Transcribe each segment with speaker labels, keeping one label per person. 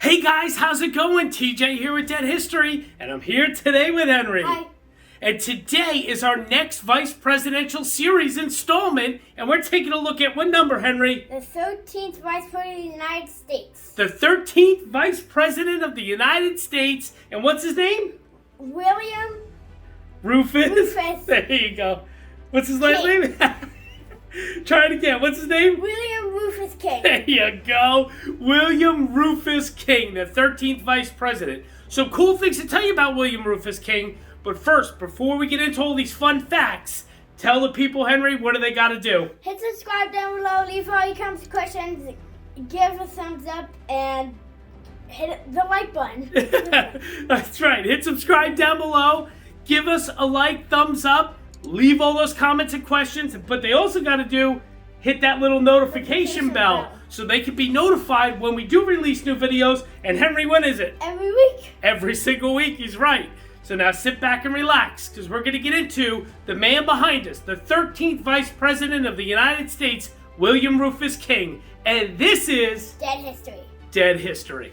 Speaker 1: Hey guys, how's it going? TJ here with Dead History, and I'm here today with Henry.
Speaker 2: Hi.
Speaker 1: And today is our next Vice Presidential Series installment, and we're taking a look at what number, Henry?
Speaker 2: The 13th Vice President of the United States.
Speaker 1: The 13th Vice President of the United States, and what's his name?
Speaker 2: William
Speaker 1: Rufus. There you go. What's his last name? Try it again. What's his name?
Speaker 2: William Rufus King.
Speaker 1: There you go. William Rufus King, the 13th Vice President. Some cool things to tell you about William Rufus King. But first, before we get into all these fun facts, tell the people, Henry, what do they got to do?
Speaker 2: Hit subscribe down below, leave all your comments and questions, give a thumbs up, and hit the like button.
Speaker 1: That's right. Hit subscribe down below. Give us a like, thumbs up. Leave all those comments and questions. But they also got to hit that little notification bell so they can be notified when we do release new videos. And Henry, when is it?
Speaker 2: Every week.
Speaker 1: Every single week. He's right. So now sit back and relax, because we're going to get into the man behind us, the 13th Vice President of the United States, William Rufus King. And this is
Speaker 2: Dead History.
Speaker 1: Dead History.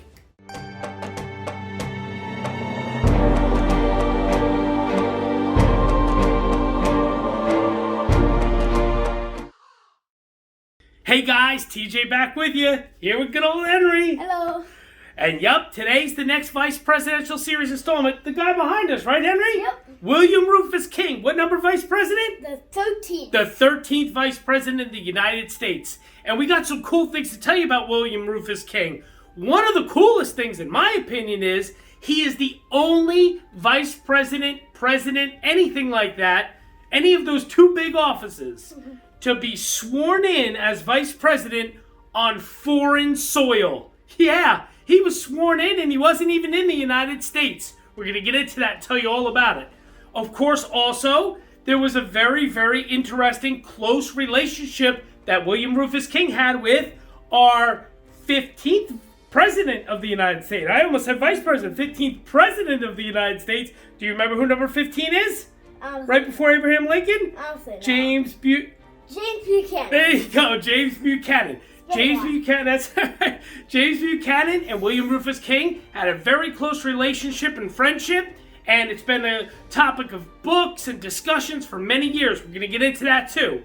Speaker 1: Hey guys, TJ back with you, here with good old Henry.
Speaker 2: Hello.
Speaker 1: And yup, today's the next Vice Presidential Series installment. The guy behind us, right, Henry?
Speaker 2: Yep.
Speaker 1: William Rufus King. What number Vice President?
Speaker 2: The 13th.
Speaker 1: The 13th Vice President of the United States. And we got some cool things to tell you about William Rufus King. One of the coolest things, in my opinion, is he is the only Vice President, President, anything like that, any of those two big offices, to be sworn in as Vice President on foreign soil. Yeah. He was sworn in and he wasn't even in the United States. We're going to get into that and tell you all about it. Of course, also, there was a very, very interesting close relationship that William Rufus King had with our 15th President of the United States. I almost said Vice President. 15th President of the United States. Do you remember who number 15 is? Right before Abraham Lincoln? James
Speaker 2: Buchanan.
Speaker 1: There you go, James Buchanan. James Buchanan, that's right. James Buchanan and William Rufus King had a very close relationship and friendship, and it's been a topic of books and discussions for many years. We're going to get into that too.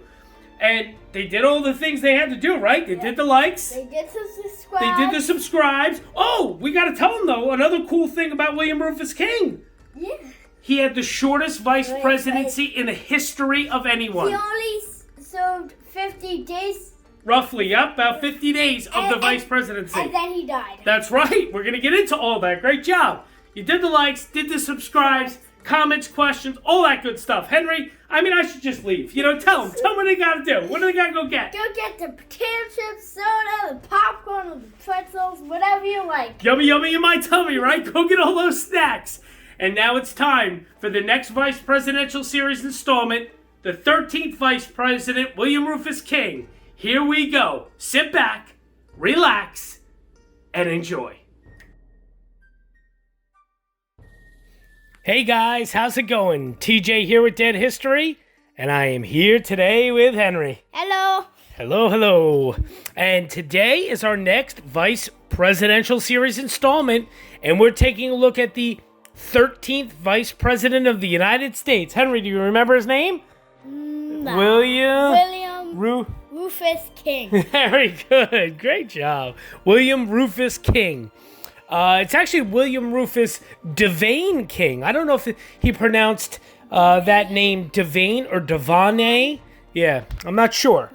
Speaker 1: And they did all the things they had to do, right? They did the likes.
Speaker 2: They did the subscribes.
Speaker 1: They did the subscribes. Oh, we got to tell them, though, another cool thing about William Rufus King.
Speaker 2: Yeah.
Speaker 1: He had the shortest vice presidency in the history of anyone.
Speaker 2: He only served 50 days.
Speaker 1: Roughly, yep, about 50 days of the vice presidency.
Speaker 2: And then he died.
Speaker 1: That's right. We're going to get into all that. Great job. You did the likes, did the subscribes, comments, questions, all that good stuff. Henry, I should just leave. Tell them. Tell them what they got to do. What do they got to go get?
Speaker 2: Go get the potato chips, soda, the popcorn, or the pretzels, whatever you like.
Speaker 1: Yummy, yummy in my tummy, right? Go get all those snacks. And now it's time for the next Vice Presidential Series installment, the 13th Vice President, William Rufus King. Here we go. Sit back, relax, and enjoy. Hey guys, how's it going? TJ here with Dead History, and I am here today with Henry.
Speaker 2: Hello.
Speaker 1: Hello, hello. And today is our next Vice Presidential Series installment, and we're taking a look at the 13th Vice President of the United States. Henry, do you remember his name?
Speaker 2: No.
Speaker 1: William
Speaker 2: Rufus King.
Speaker 1: Very good. Great job. William Rufus King. It's actually William Rufus Devane King. I don't know if he pronounced that name Devane or Devane. Yeah, I'm not sure.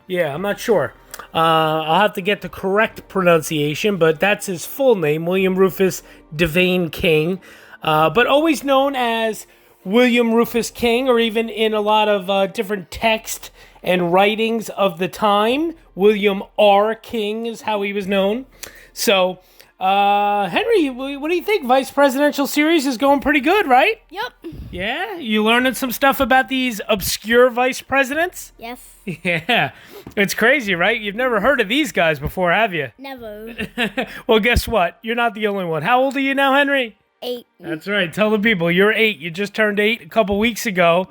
Speaker 1: Yeah, I'm not sure. I'll have to get the correct pronunciation, but that's his full name, William Rufus Devane King. But always known as William Rufus King, or even in a lot of different text and writings of the time, William R. King is how he was known. So, Henry, what do you think? Vice Presidential Series is going pretty good, right?
Speaker 2: Yep.
Speaker 1: Yeah? You learning some stuff about these obscure vice presidents?
Speaker 2: Yes.
Speaker 1: Yeah. It's crazy, right? You've never heard of these guys before, have you?
Speaker 2: Never.
Speaker 1: Well, guess what? You're not the only one. How old are you now, Henry?
Speaker 2: 8.
Speaker 1: That's right. Tell the people you're 8. You just turned 8 a couple weeks ago.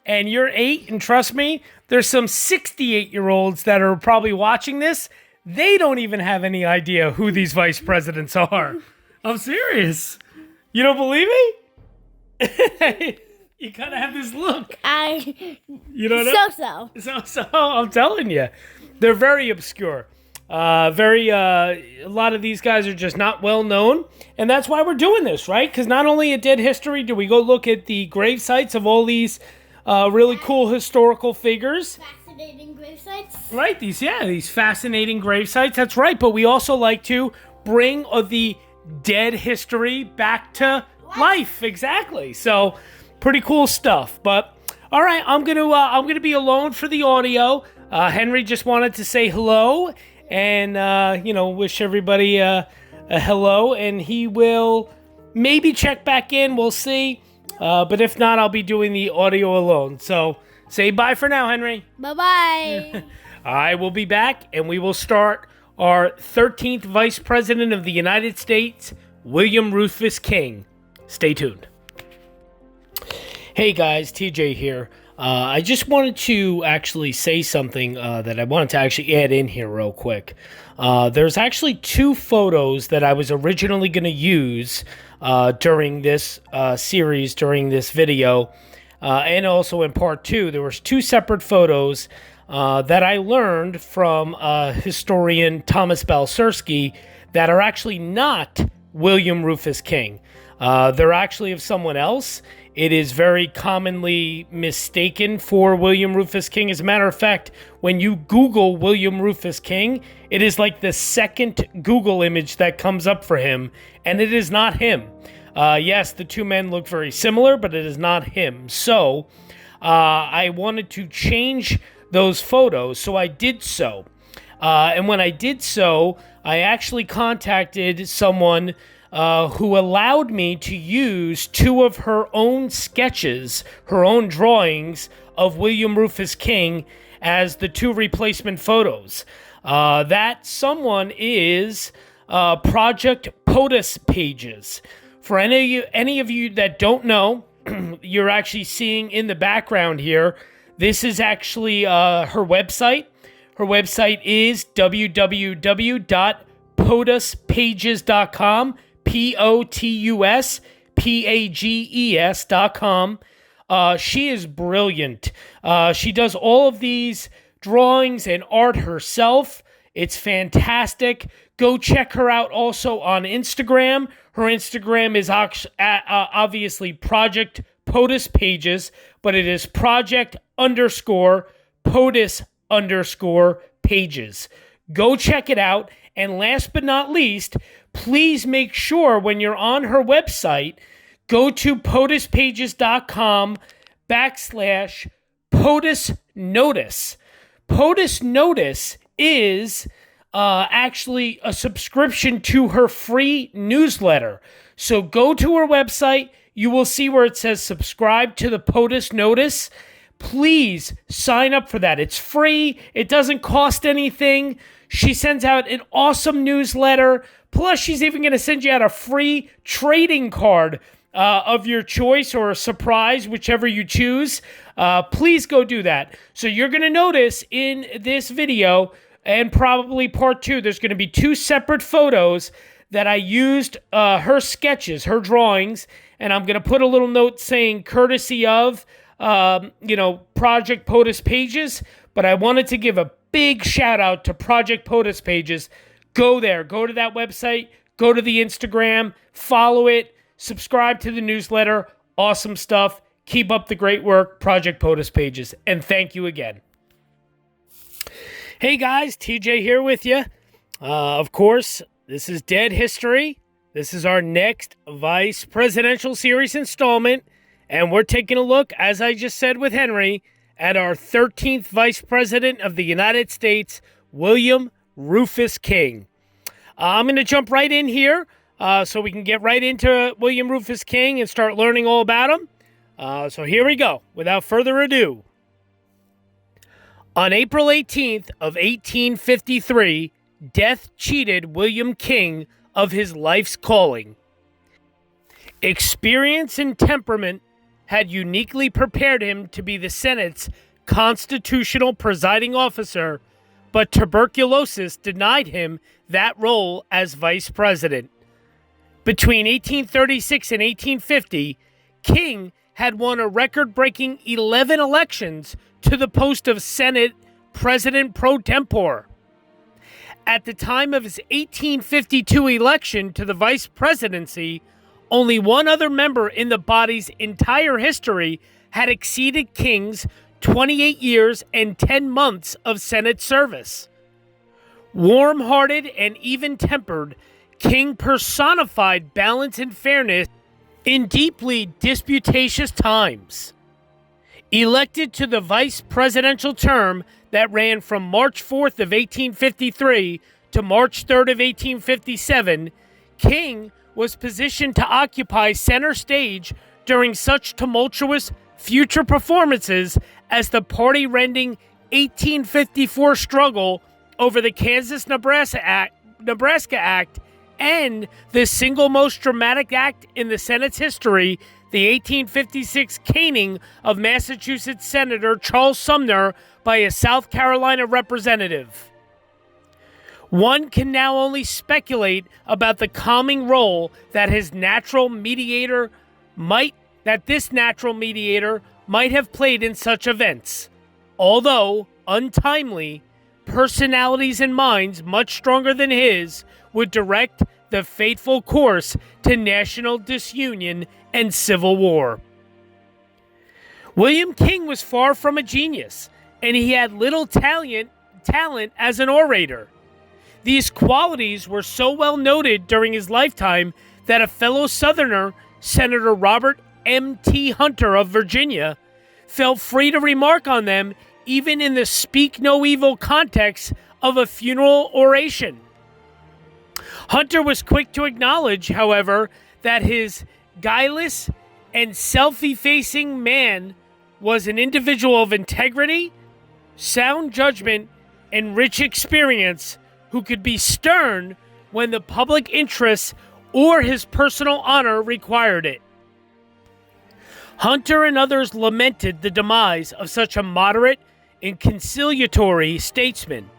Speaker 1: And you're 8, and trust me, there's some 68-year-olds that are probably watching this they don't even have any idea who these vice presidents are. I'm serious. You don't believe me? You kind of have this look. You don't know? So, I'm telling you. They're very obscure. A lot of these guys are just not well known, and that's why we're doing this, right? Because not only at Dead History do we go look at the grave sites of all these really cool historical figures.
Speaker 2: Fascinating grave sites.
Speaker 1: Right, these fascinating grave sites, that's right, but we also like to bring the dead history back to life, exactly. So, pretty cool stuff, but all right, I'm gonna be alone for the audio. Henry just wanted to say hello and, wish everybody a hello, and he will maybe check back in. We'll see. But if not, I'll be doing the audio alone. So say bye for now, Henry.
Speaker 2: Bye-bye.
Speaker 1: I will be back, and we will start our 13th Vice President of the United States, William Rufus King. Stay tuned. Hey guys, TJ here. I just wanted to actually say something that I wanted to actually add in here real quick. There's actually two photos that I was originally going to use during this series, during this video, and also in part two. There was two separate photos that I learned from historian Thomas Balcerski that are actually not William Rufus King. They're actually of someone else. It is very commonly mistaken for William Rufus King. As a matter of fact, when you Google William Rufus King, it is like the second Google image that comes up for him, and it is not him. Yes, the two men look very similar, but it is not him. So, I wanted to change those photos, so I did so. And when I did so, I actually contacted someone who allowed me to use two of her own sketches, her own drawings of William Rufus King as the two replacement photos. That someone is Project POTUS Pages. For any of you that don't know, you're actually seeing in the background here, this is actually her website. Her website is www.potuspages.com. POTUSPAGES.com. She is brilliant. She does all of these drawings and art herself. It's fantastic. Go check her out also on Instagram. Her Instagram is obviously Project POTUS Pages, but it is Project_POTUS_Pages. Go check it out. And last but not least, please make sure when you're on her website, go to POTUSpages.com/POTUS Notice. POTUS Notice is actually a subscription to her free newsletter. So go to her website. You will see where it says subscribe to the POTUS Notice. Please sign up for that. It's free. It doesn't cost anything. She sends out an awesome newsletter. Plus, she's even going to send you out a free trading card of your choice or a surprise, whichever you choose. Please go do that. So you're going to notice in this video, and probably part two, there's going to be two separate photos that I used her sketches, her drawings, and I'm going to put a little note saying courtesy of, Project POTUS Pages, but I wanted to give a big shout out to Project POTUS Pages. Go there, go to that website, go to the Instagram, follow it, subscribe to the newsletter. Awesome stuff. Keep up the great work, Project POTUS Pages, and thank you again. Hey guys, TJ here with you. Of course, this is Dead History. This is our next Vice Presidential Series installment, and we're taking a look, as I just said with Henry, at our 13th Vice President of the United States, William Rufus King. I'm going to jump right in here so we can get right into William Rufus King and start learning all about him. So here we go. Without further ado. On April 18th of 1853, death cheated William King of his life's calling. Experience and temperament had uniquely prepared him to be the Senate's constitutional presiding officer, but tuberculosis denied him that role as vice president. Between 1836 and 1850, King had won a record-breaking 11 elections to the post of Senate President pro tempore. At the time of his 1852 election to the Vice Presidency, only one other member in the body's entire history had exceeded King's 28 years and 10 months of Senate service. Warm-hearted and even-tempered, King personified balance and fairness in deeply disputatious times. Elected to the vice presidential term that ran from March 4th of 1853 to March 3rd of 1857, King was positioned to occupy center stage during such tumultuous future performances as the party-rending 1854 struggle over the Kansas-Nebraska Act and the single most dramatic act in the Senate's history, the 1856 caning of Massachusetts Senator Charles Sumner by a South Carolina representative. One can now only speculate about the calming role that this natural mediator might have played in such events. Although untimely, personalities and minds much stronger than his would direct the fateful course to national disunion and civil war. William King was far from a genius, and he had little talent as an orator. These qualities were so well noted during his lifetime that a fellow Southerner, Senator Robert M.T. Hunter of Virginia, felt free to remark on them even in the speak no evil context of a funeral oration. Hunter was quick to acknowledge, however, that his guileless and self-effacing man was an individual of integrity, sound judgment, and rich experience who could be stern when the public interest or his personal honor required it. Hunter and others lamented the demise of such a moderate and conciliatory statesman.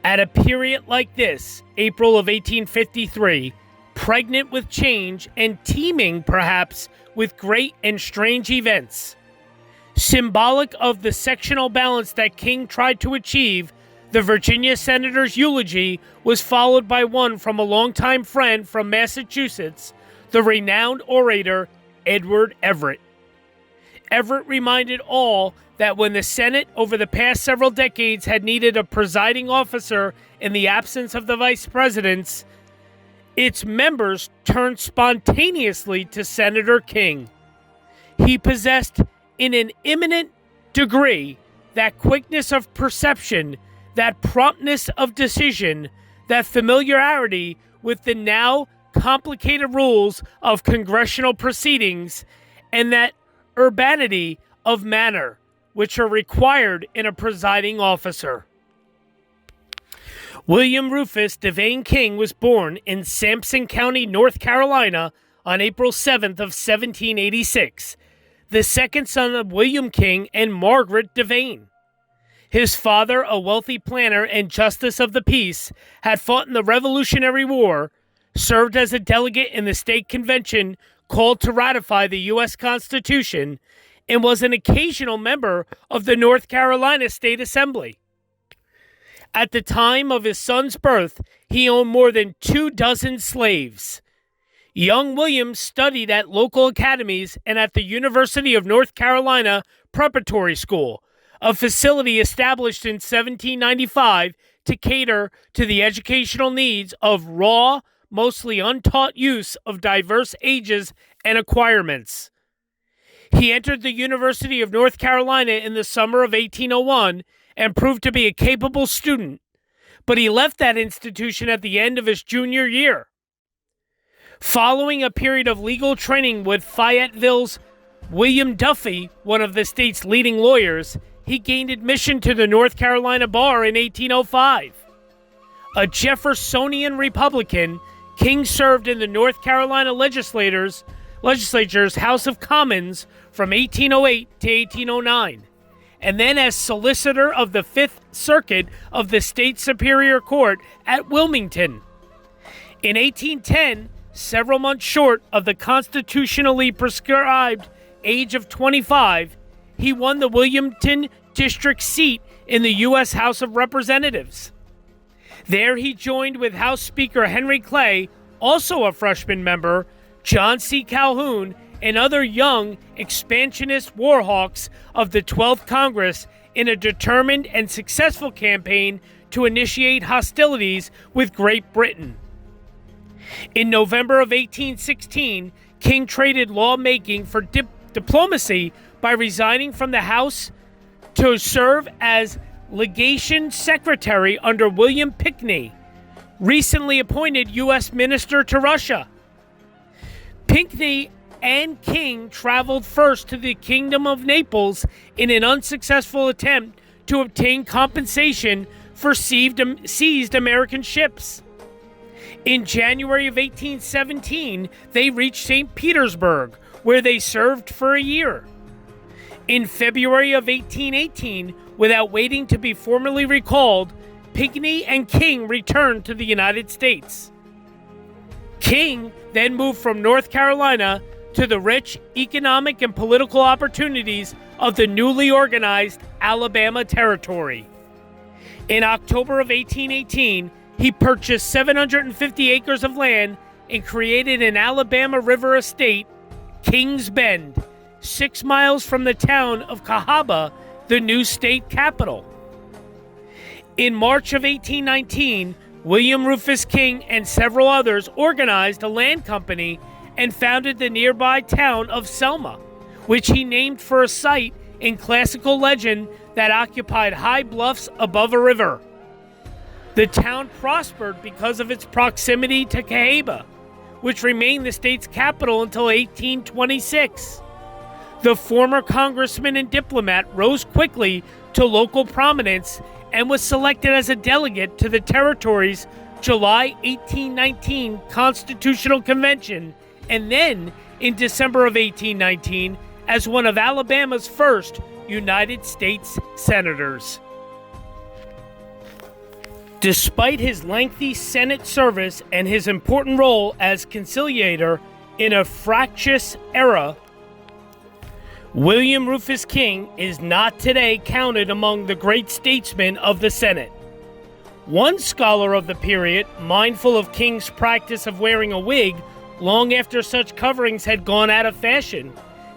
Speaker 1: At a period like this, April of 1853, pregnant with change and teeming, perhaps, with great and strange events. Symbolic of the sectional balance that King tried to achieve, the Virginia senator's eulogy was followed by one from a longtime friend from Massachusetts, the renowned orator Edward Everett. Everett reminded all that when the Senate over the past several decades had needed a presiding officer in the absence of the vice presidents, its members turned spontaneously to Senator King. He possessed in an eminent degree that quickness of perception, that promptness of decision, that familiarity with the now complicated rules of congressional proceedings, and that urbanity of manner which are required in a presiding officer. William Rufus Devane King was born in Sampson County, North Carolina on April 7th of 1786, the second son of William King and Margaret Devane. His father, a wealthy planter and justice of the peace, had fought in the Revolutionary War, served as a delegate in the state convention called to ratify the U.S. Constitution, and was an occasional member of the North Carolina State Assembly. At the time of his son's birth, he owned more than 24 slaves. Young William studied at local academies and at the University of North Carolina Preparatory School, a facility established in 1795 to cater to the educational needs of raw, mostly untaught youths of diverse ages and acquirements. He entered the University of North Carolina in the summer of 1801 and proved to be a capable student, but he left that institution at the end of his junior year. Following a period of legal training with Fayetteville's William Duffy, one of the state's leading lawyers, he gained admission to the North Carolina bar in 1805. A Jeffersonian Republican, King served in the North Carolina legislature's House of Commons from 1808 to 1809, and then as solicitor of the Fifth Circuit of the State Superior Court at Wilmington. In 1810, several months short of the constitutionally prescribed age of 25, he won the Wilmington district seat in the U.S. House of Representatives. There he joined with House Speaker Henry Clay, also a freshman member, John C. Calhoun, and other young expansionist warhawks of the 12th Congress in a determined and successful campaign to initiate hostilities with Great Britain. In November of 1816, King traded lawmaking for diplomacy by resigning from the House to serve as legation secretary under William Pinckney, recently appointed U.S. Minister to Russia. Pinckney and King traveled first to the Kingdom of Naples in an unsuccessful attempt to obtain compensation for seized American ships. In January of 1817, they reached St. Petersburg, where they served for a year. In February of 1818, without waiting to be formally recalled, Pinckney and King returned to the United States. King then moved from North Carolina to the rich economic and political opportunities of the newly organized Alabama Territory. In October of 1818, he purchased 750 acres of land and created an Alabama River estate, Kings Bend, 6 miles from the town of Cahaba, the new state capital. In March of 1819, William Rufus King and several others organized a land company and founded the nearby town of Selma, which he named for a site in classical legend that occupied high bluffs above a river. The town prospered because of its proximity to Cahaba, which remained the state's capital until 1826. The former congressman and diplomat rose quickly to local prominence and was selected as a delegate to the territory's July 1819 Constitutional Convention, and then in December of 1819 as one of Alabama's first United States senators. Despite his lengthy Senate service and his important role as conciliator in a fractious era, William Rufus King is not today counted among the great statesmen of the Senate. One scholar of the period, mindful of King's practice of wearing a wig long after such coverings had gone out of fashion,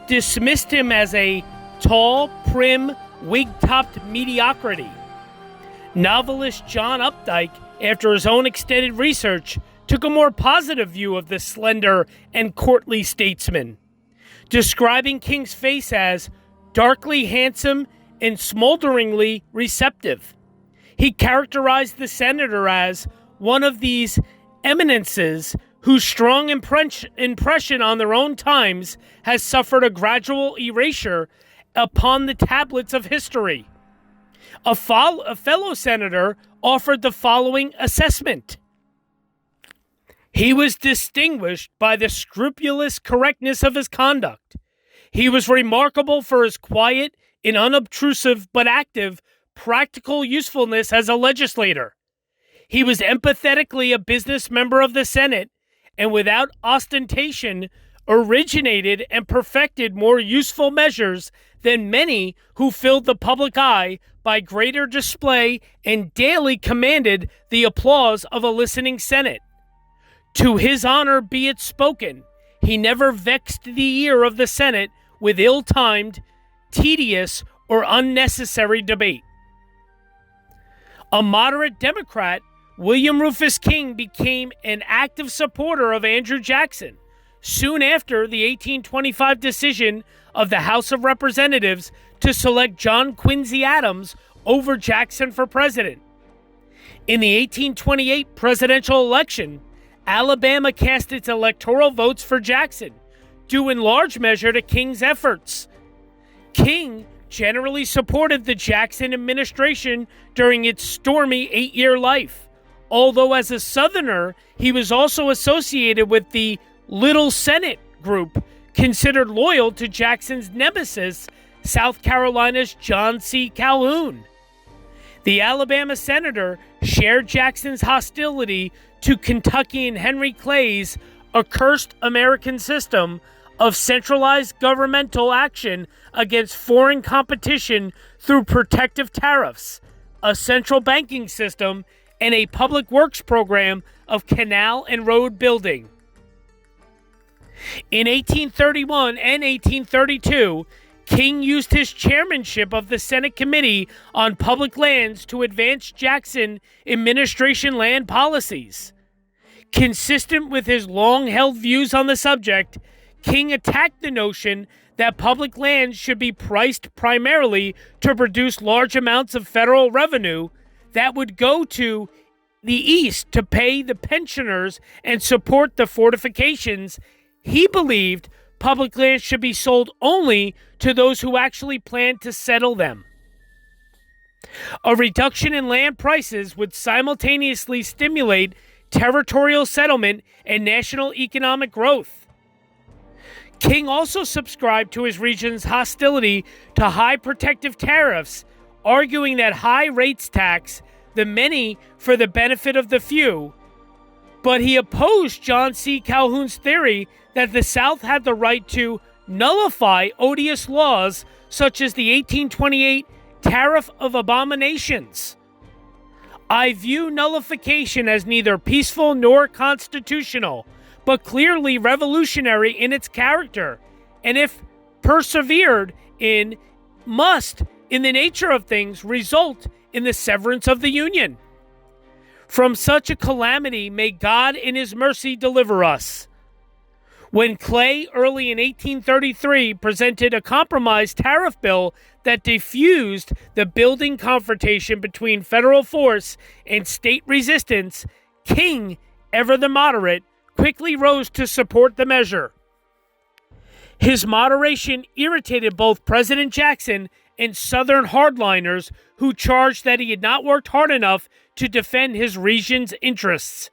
Speaker 1: dismissed him as a tall, prim, wig-topped mediocrity. Novelist John Updike, after his own extended research, took a more positive view of the slender and courtly statesman, describing King's face as darkly handsome and smolderingly receptive. He characterized the senator as one of these eminences whose strong impression on their own times has suffered a gradual erasure upon the tablets of history. A fellow senator offered the following assessment. He was distinguished by the scrupulous correctness of his conduct. He was remarkable for his quiet and unobtrusive but active practical usefulness as a legislator. He was empathetically a business member of the Senate, and without ostentation originated and perfected more useful measures than many who filled the public eye by greater display and daily commanded the applause of a listening Senate. To his honor be it spoken, he never vexed the ear of the Senate with ill-timed, tedious, or unnecessary debate. A moderate Democrat, William Rufus King became an active supporter of Andrew Jackson soon after the 1825 decision of the House of Representatives to select John Quincy Adams over Jackson for president. In the 1828 presidential election, Alabama cast its electoral votes for Jackson, due in large measure to King's efforts. King generally supported the Jackson administration during its stormy 8-year life, although as a Southerner, he was also associated with the Little Senate group, considered loyal to Jackson's nemesis, South Carolina's John C. Calhoun. The Alabama senator shared Jackson's hostility to Kentuckian Henry Clay's accursed American system of centralized governmental action against foreign competition through protective tariffs, a central banking system, and a public works program of canal and road building. In 1831 and 1832, King used his chairmanship of the Senate Committee on Public Lands to advance Jackson administration land policies. Consistent with his long-held views on the subject, King attacked the notion that public lands should be priced primarily to produce large amounts of federal revenue that would go to the East to pay the pensioners and support the fortifications. He believed public lands should be sold only to those who actually planned to settle them. A reduction in land prices would simultaneously stimulate territorial settlement and national economic growth. King also subscribed to his region's hostility to high protective tariffs, arguing that high rates tax the many for the benefit of the few, but he opposed John C. Calhoun's theory that the South had the right to nullify odious laws such as the 1828 Tariff of Abominations. I view nullification as neither peaceful nor constitutional, but clearly revolutionary in its character, and if persevered in, must, in the nature of things, result in the severance of the Union. From such a calamity may God in his mercy deliver us. When Clay, early in 1833, presented a compromise tariff bill that diffused the building confrontation between federal force and state resistance, King, ever the moderate, quickly rose to support the measure. His moderation irritated both President Jackson and Southern hardliners who charged that he had not worked hard enough to defend his region's interests.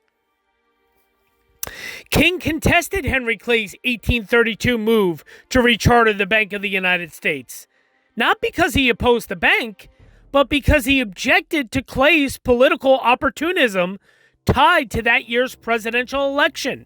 Speaker 1: King contested Henry Clay's 1832 move to recharter the Bank of the United States, not because he opposed the bank, but because he objected to Clay's political opportunism tied to that year's presidential election.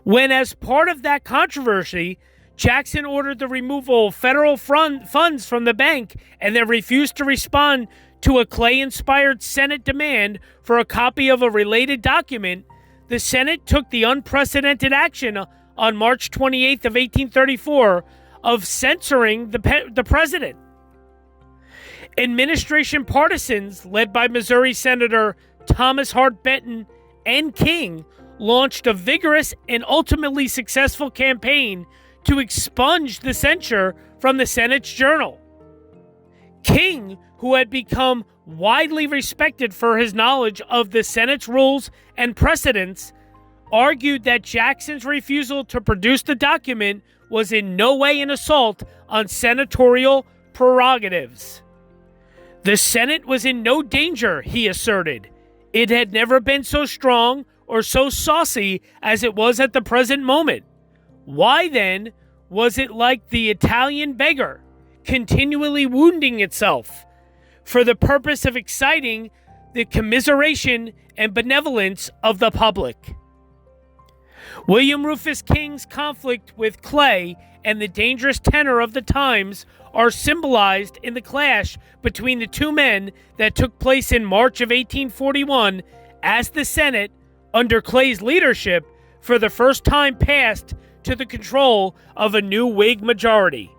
Speaker 1: When, as part of that controversy, Jackson ordered the removal of federal funds from the bank and then refused to respond to a Clay-inspired Senate demand for a copy of a related document, the Senate took the unprecedented action on March 28th of 1834 of censoring the president. Administration partisans, led by Missouri Senator Thomas Hart Benton and King, launched a vigorous and ultimately successful campaign to expunge the censure from the Senate's journal. King, who had become widely respected for his knowledge of the Senate's rules and precedents, argued that Jackson's refusal to produce the document was in no way an assault on senatorial prerogatives. The Senate was in no danger, he asserted. It had never been so strong or so saucy as it was at the present moment. Why, then, was it like the Italian beggar, continually wounding itself, for the purpose of exciting the commiseration and benevolence of the public? William Rufus King's conflict with Clay and the dangerous tenor of the times are symbolized in the clash between the two men that took place in March of 1841 as the Senate, under Clay's leadership, for the first time passed to the control of a new Whig majority.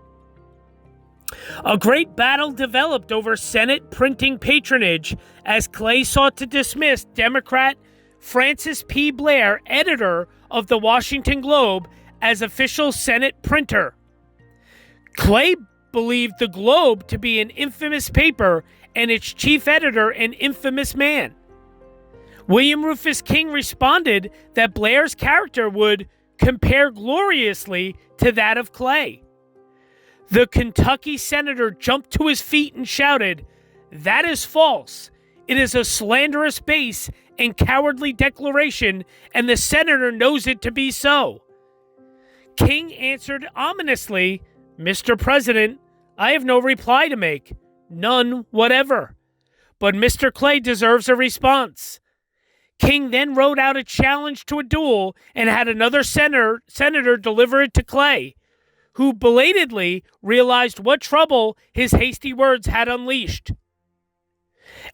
Speaker 1: A great battle developed over Senate printing patronage as Clay sought to dismiss Democrat Francis P. Blair, editor of the Washington Globe, as official Senate printer. Clay believed the Globe to be an infamous paper and its chief editor an infamous man. William Rufus King responded that Blair's character would compare gloriously to that of Clay. The Kentucky senator jumped to his feet and shouted, "That is false. It is a slanderous, base, and cowardly declaration, and the senator knows it to be so." King answered ominously, "Mr. President, I have no reply to make. None whatever. But Mr. Clay deserves a response. King then wrote out a challenge to a duel and had another senator deliver it to Clay, who belatedly realized what trouble his hasty words had unleashed.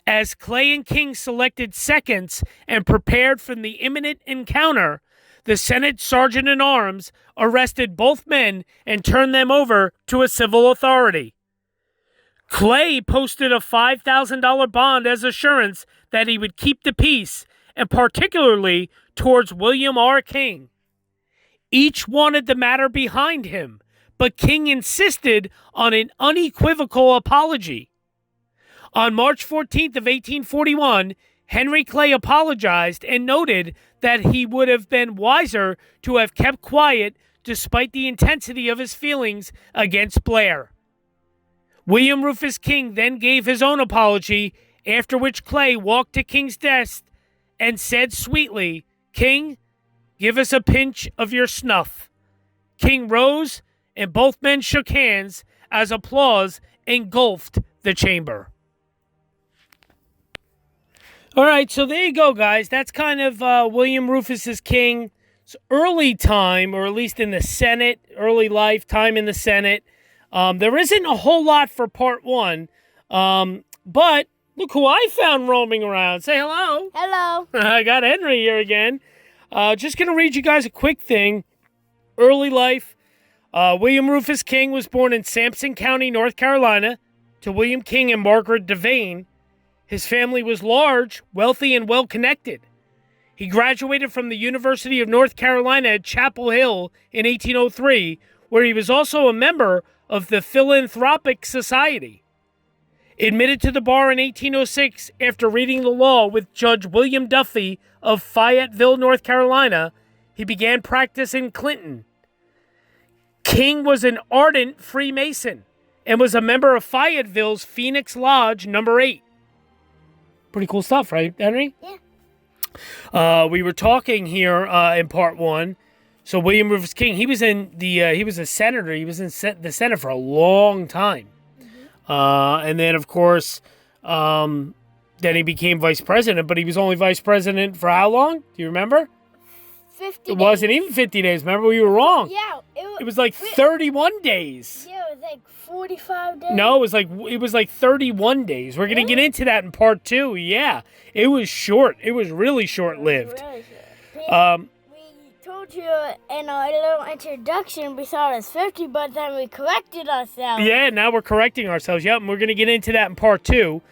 Speaker 1: As Clay and King selected seconds and prepared for the imminent encounter, the Senate Sergeant-at-Arms arrested both men and turned them over to a civil authority. Clay posted a $5,000 bond as assurance that he would keep the peace, and particularly towards William R. King. Each wanted the matter behind him, but King insisted on an unequivocal apology. On March 14th of 1841, Henry Clay apologized and noted that he would have been wiser to have kept quiet despite the intensity of his feelings against Blair. William Rufus King then gave his own apology, after which Clay walked to King's desk and said sweetly, "King, give us a pinch of your snuff." King rose, and both men shook hands as applause engulfed the chamber. All right, so there you go, guys. That's kind of William Rufus's King's early time, or at least in the Senate, early life, time in the Senate. There isn't a whole lot for part one, but look who I found roaming around. Say hello.
Speaker 2: Hello.
Speaker 1: I got Henry here again. Just going to read you guys a quick thing. Early life. William Rufus King was born in Sampson County, North Carolina, to William King and Margaret Devane. His family was large, wealthy, and well-connected. He graduated from the University of North Carolina at Chapel Hill in 1803, where he was also a member of the Philanthropic Society. Admitted to the bar in 1806 after reading the law with Judge William Duffy of Fayetteville, North Carolina, he began practice in Clinton. King was an ardent Freemason and was a member of Fayetteville's Phoenix Lodge No. 8. Pretty cool stuff, right, Henry?
Speaker 2: Yeah.
Speaker 1: We were talking here in part one. So William Rufus King, he was in the he was a senator. He was in the Senate for a long time, and then of course, then he became vice president. But he was only vice president for how long? Do you remember?
Speaker 2: 50
Speaker 1: It wasn't even 50 days. Remember, we were wrong.
Speaker 2: Yeah.
Speaker 1: It was like 31 days.
Speaker 2: Yeah, it was like 45 days.
Speaker 1: No, it was like 31 days. We're gonna get into that in part two. Yeah, it was short. It was really short-lived.
Speaker 2: Really short. We told you in our little introduction we thought it was 50, but then we corrected ourselves.
Speaker 1: Yeah, now we're correcting ourselves. Yep, and we're gonna get into that in part two.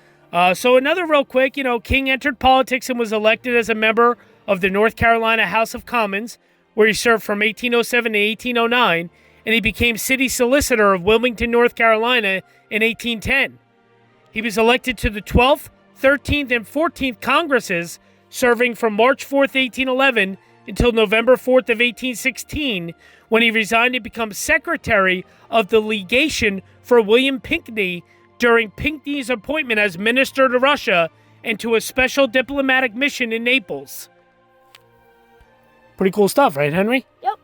Speaker 1: So another real quick, King entered politics and was elected as a member of the North Carolina House of Commons, where he served from 1807 to 1809, and he became city solicitor of Wilmington, North Carolina in 1810. He was elected to the 12th, 13th, and 14th Congresses, serving from March 4th, 1811 until November 4th of 1816, when he resigned to become secretary of the legation for William Pinckney during Pinckney's appointment as minister to Russia and to a special diplomatic mission in Naples. Pretty cool stuff, right, Henry?
Speaker 2: Yep.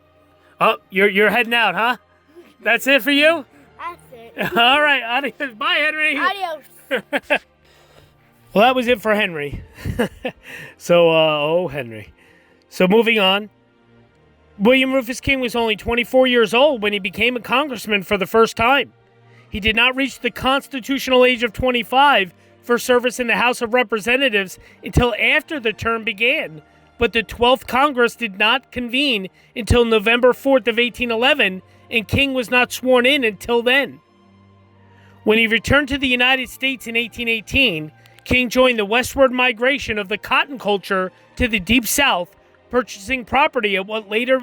Speaker 1: Oh, you're heading out, huh? That's it for you?
Speaker 2: That's it.
Speaker 1: All right. Adios. Bye, Henry.
Speaker 2: Adios.
Speaker 1: Well, that was it for Henry. So, Henry. So, moving on. William Rufus King was only 24 years old when he became a congressman for the first time. He did not reach the constitutional age of 25 for service in the House of Representatives until after the term began, but the 12th Congress did not convene until November 4th of 1811, and King was not sworn in until then. When he returned to the United States in 1818, King joined the westward migration of the cotton culture to the Deep South, purchasing property at what later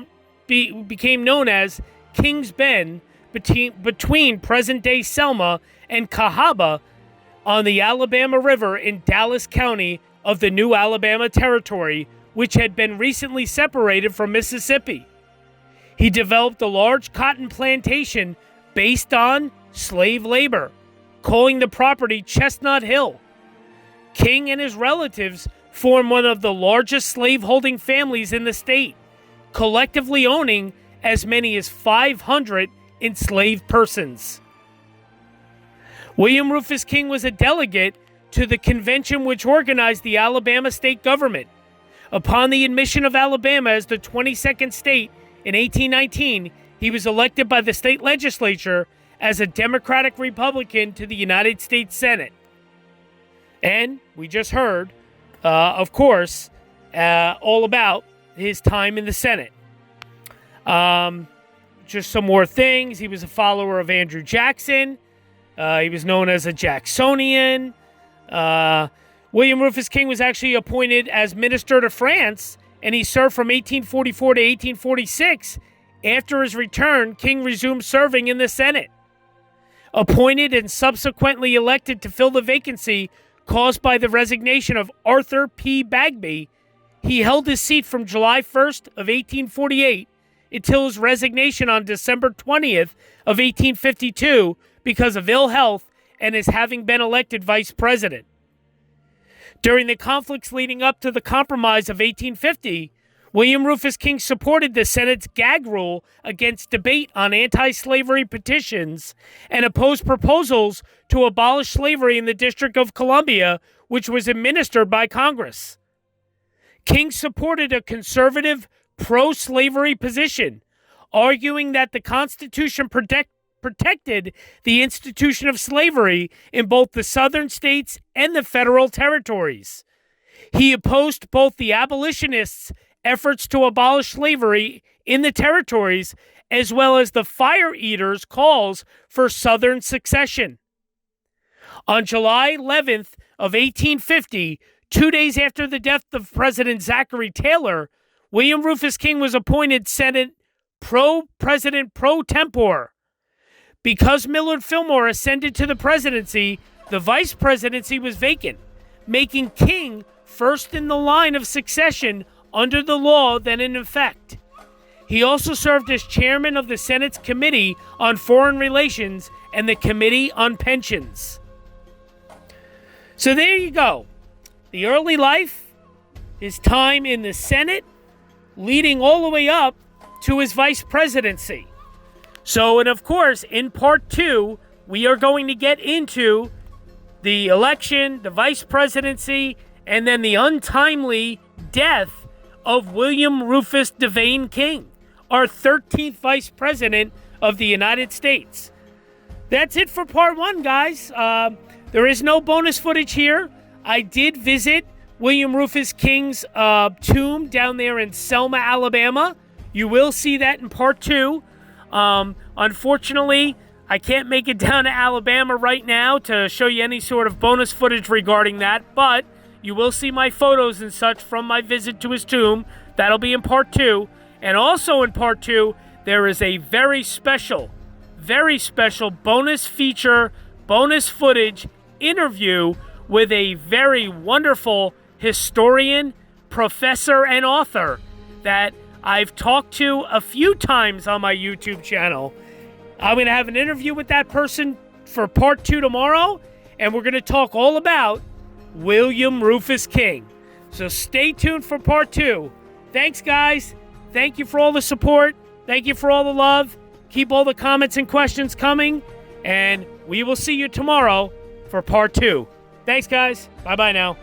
Speaker 1: became known as King's Bend, between present-day Selma and Cahaba on the Alabama River in Dallas County of the new Alabama Territory, which had been recently separated from Mississippi. He developed a large cotton plantation based on slave labor, calling the property Chestnut Hill. King and his relatives formed one of the largest slave-holding families in the state, collectively owning as many as 500 enslaved persons. William Rufus King was a delegate to the convention which organized the Alabama state government. Upon the admission of Alabama as the 22nd state in 1819, he was elected by the state legislature as a Democratic Republican to the United States Senate. And we just heard, of course, all about his time in the Senate. Just some more things. He was a follower of Andrew Jackson. He was known as a Jacksonian. William Rufus King was actually appointed as minister to France, and he served from 1844 to 1846. After his return, King resumed serving in the Senate. Appointed and subsequently elected to fill the vacancy caused by the resignation of Arthur P. Bagby, he held his seat from July 1st of 1848 until his resignation on December 20th of 1852 because of ill health and his having been elected vice president. During the conflicts leading up to the Compromise of 1850, William Rufus King supported the Senate's gag rule against debate on anti-slavery petitions and opposed proposals to abolish slavery in the District of Columbia, which was administered by Congress. King supported a conservative, pro-slavery position, arguing that the Constitution protected the institution of slavery in both the southern states and the federal territories. He opposed both the abolitionists' efforts to abolish slavery in the territories as well as the fire eaters' calls for southern secession. On July 11th of 1850, 2 days after the death of President Zachary Taylor, William Rufus King was appointed Senate President pro tempore. Because Millard Fillmore ascended to the presidency, the vice presidency was vacant, making King first in the line of succession under the law then in effect. He also served as chairman of the Senate's Committee on Foreign Relations and the Committee on Pensions. So there you go. The early life, his time in the Senate, leading all the way up to his vice presidency. So, and of course, in part 2, we are going to get into the election, the vice presidency, and then the untimely death of William Rufus Devane King, our 13th vice president of the United States. That's it for part 1, guys. There is no bonus footage here. I did visit William Rufus King's tomb down there in Selma, Alabama. You will see that in part 2. Unfortunately, I can't make it down to Alabama right now to show you any sort of bonus footage regarding that, but you will see my photos and such from my visit to his tomb. That'll be in part 2. And also in part 2, there is a very special bonus feature, bonus footage interview with a very wonderful historian, professor, and author that I've talked to a few times on my YouTube channel. I'm going to have an interview with that person for part 2 tomorrow, and we're going to talk all about William Rufus King. So stay tuned for part 2. Thanks, guys. Thank you for all the support. Thank you for all the love. Keep all the comments and questions coming, and we will see you tomorrow for part 2. Thanks, guys. Bye-bye now.